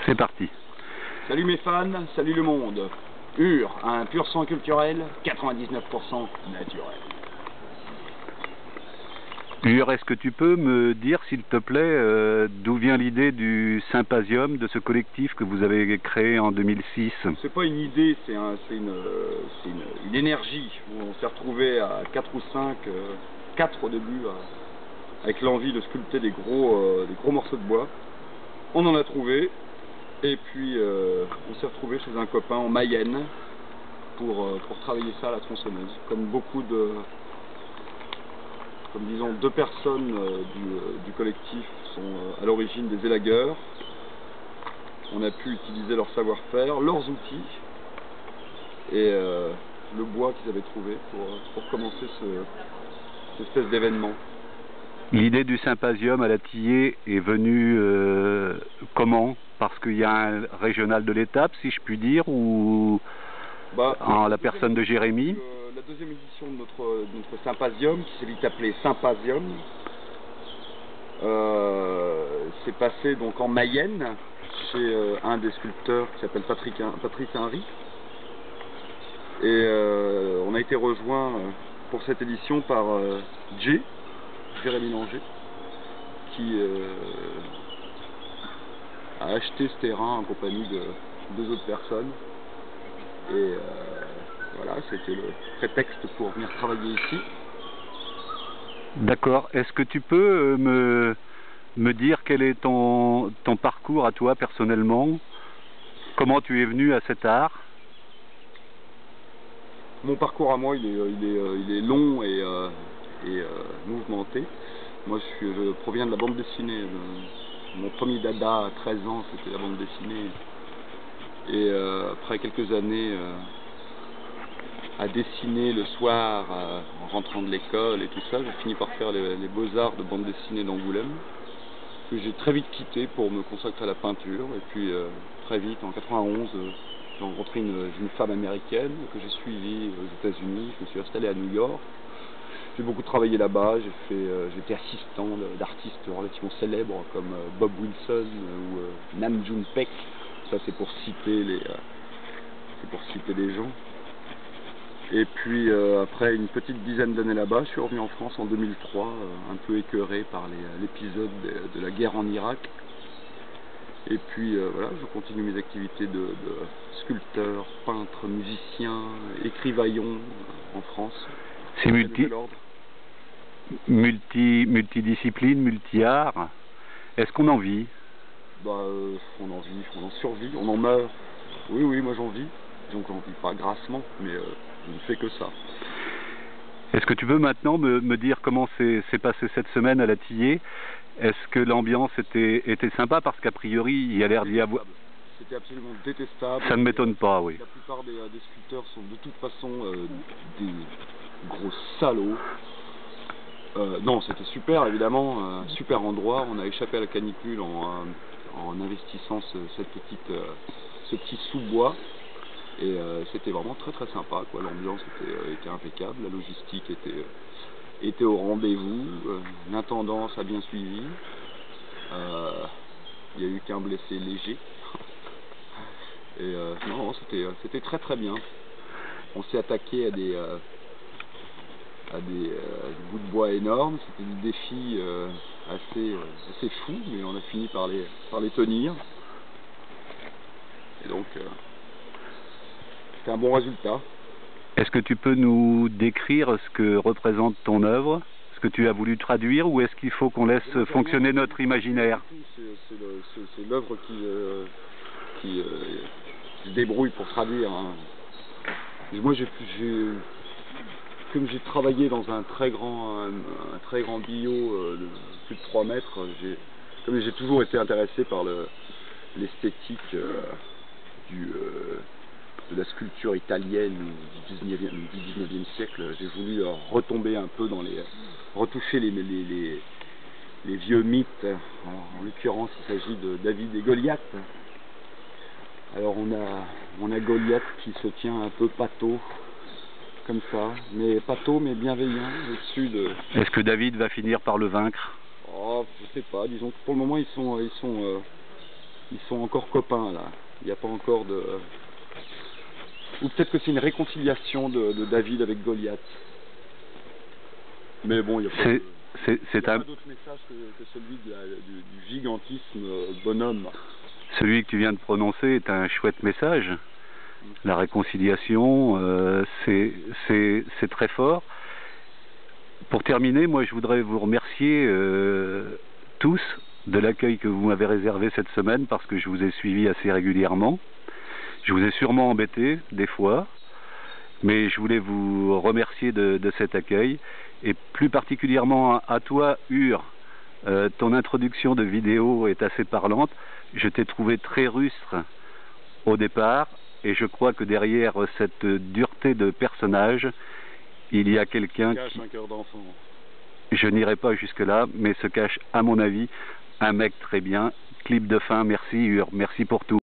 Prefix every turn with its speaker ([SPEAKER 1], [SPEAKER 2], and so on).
[SPEAKER 1] C'est parti.
[SPEAKER 2] Salut mes fans, salut le monde. Ur, un pur sang culturel, 99% naturel.
[SPEAKER 1] Ur, est-ce que tu peux me dire, s'il te plaît, d'où vient l'idée du symposium, de ce collectif que vous avez créé en 2006?
[SPEAKER 2] C'est pas une idée, c'est une énergie. On s'est retrouvés à 4 ou 5, 4 au début, avec l'envie de sculpter des gros morceaux de bois. On en a trouvé, et puis on s'est retrouvés chez un copain en Mayenne pour travailler ça à la tronçonneuse. Comme disons, 2 personnes du collectif sont à l'origine des élagueurs. On a pu utiliser leur savoir-faire, leurs outils et le bois qu'ils avaient trouvé pour commencer cette espèce d'événement.
[SPEAKER 1] L'idée du symposium à la Tillée est venue comment? Parce qu'il y a un régional de l'étape, si je puis dire, ou en la personne de Jérémy?
[SPEAKER 2] La deuxième édition de notre symposium, qui s'est vite appelé Symposium, s'est passé donc en Mayenne, chez un des sculpteurs qui s'appelle Patrice Henry. Et on a été rejoint pour cette édition par Jérémy Langer, qui a acheté ce terrain en compagnie de 2 autres personnes. Et voilà, c'était le prétexte pour venir travailler ici.
[SPEAKER 1] D'accord. Est-ce que tu peux me dire quel est ton parcours à toi personnellement? Comment tu es venu à cet art?
[SPEAKER 2] Mon parcours à moi, il est long et mouvementé. Moi, je proviens de la bande dessinée. Mon premier dada à 13 ans, c'était la bande dessinée. Et après quelques années à dessiner le soir en rentrant de l'école et tout ça, j'ai fini par faire les beaux-arts de bande dessinée d'Angoulême, que j'ai très vite quitté pour me consacrer à la peinture. Et puis très vite, en 91, j'ai rencontré une femme américaine que j'ai suivie aux États-Unis. Je me suis installé à New York. J'ai beaucoup travaillé là-bas. J'étais assistant d'artistes relativement célèbres comme Bob Wilson ou Nam June Paik. Ça, c'est pour citer des gens. Et puis après une petite dizaine d'années là-bas, je suis revenu en France en 2003, un peu écœuré par l'épisode de la guerre en Irak. Et puis voilà, je continue mes activités de sculpteur, peintre, musicien, écrivaillon en France.
[SPEAKER 1] C'est multidiscipline, multi-art. Est-ce qu'on en vit?
[SPEAKER 2] On en vit, on en survit, on en meurt. Oui, moi j'en vis. Donc j'en vis pas grassement, mais je ne fais que ça.
[SPEAKER 1] Est-ce que tu peux maintenant me dire comment s'est passé cette semaine à la Tillée? Est-ce que l'ambiance était sympa? Parce qu'a priori, il y a l'air d'y avoir...
[SPEAKER 2] C'était absolument détestable.
[SPEAKER 1] Ça ne m'étonne pas, oui.
[SPEAKER 2] La plupart des sculpteurs sont de toute façon des gros salauds. Non, c'était super, évidemment, super endroit. On a échappé à la canicule en investissant ce petit sous-bois. Et c'était vraiment très très sympa, quoi. L'ambiance était impeccable, la logistique était au rendez-vous, l'intendance a bien suivi. Il n'y a eu qu'un blessé léger. Et non, c'était très très bien. On s'est attaqué à des bouts de bois énormes. C'était des défis assez fous, mais on a fini par les tenir. Et donc c'était un bon résultat.
[SPEAKER 1] Est-ce que tu peux nous décrire ce que représente ton œuvre, ce que tu as voulu traduire, ou est-ce qu'il faut qu'on laisse fonctionner notre imaginaire?
[SPEAKER 2] C'est l'œuvre qui se débrouille pour traduire. Hein. Moi, comme j'ai travaillé dans un très grand billot de plus de 3 mètres, comme j'ai toujours été intéressé par l'esthétique de la sculpture italienne du 19e siècle, j'ai voulu retomber un peu retoucher les vieux mythes. En l'occurrence, il s'agit de David et Goliath. Alors on a Goliath qui se tient un peu pâteau, comme ça, mais pâteau mais bienveillant au-dessus de...
[SPEAKER 1] Est-ce que David va finir par le vaincre?
[SPEAKER 2] Oh, je sais pas, disons que pour le moment ils sont ils sont encore copains là. Il n'y a pas encore de... Ou peut-être que c'est une réconciliation de David avec Goliath. Mais bon, il n'y a pas d'autre message que celui du gigantisme bonhomme.
[SPEAKER 1] Celui que tu viens de prononcer est un chouette message. La réconciliation, c'est très fort. Pour terminer, moi je voudrais vous remercier tous de l'accueil que vous m'avez réservé cette semaine, parce que je vous ai suivi assez régulièrement. Je vous ai sûrement embêté des fois, mais je voulais vous remercier de cet accueil, et plus particulièrement à toi, Ur. Ton introduction de vidéo est assez parlante. Je t'ai trouvé très rustre au départ, et je crois que derrière cette dureté de personnage, il y a quelqu'un qui
[SPEAKER 2] cache un cœur d'enfant.
[SPEAKER 1] Je n'irai pas jusque-là, mais se cache, à mon avis, un mec très bien. Clip de fin, merci Ur, merci pour tout.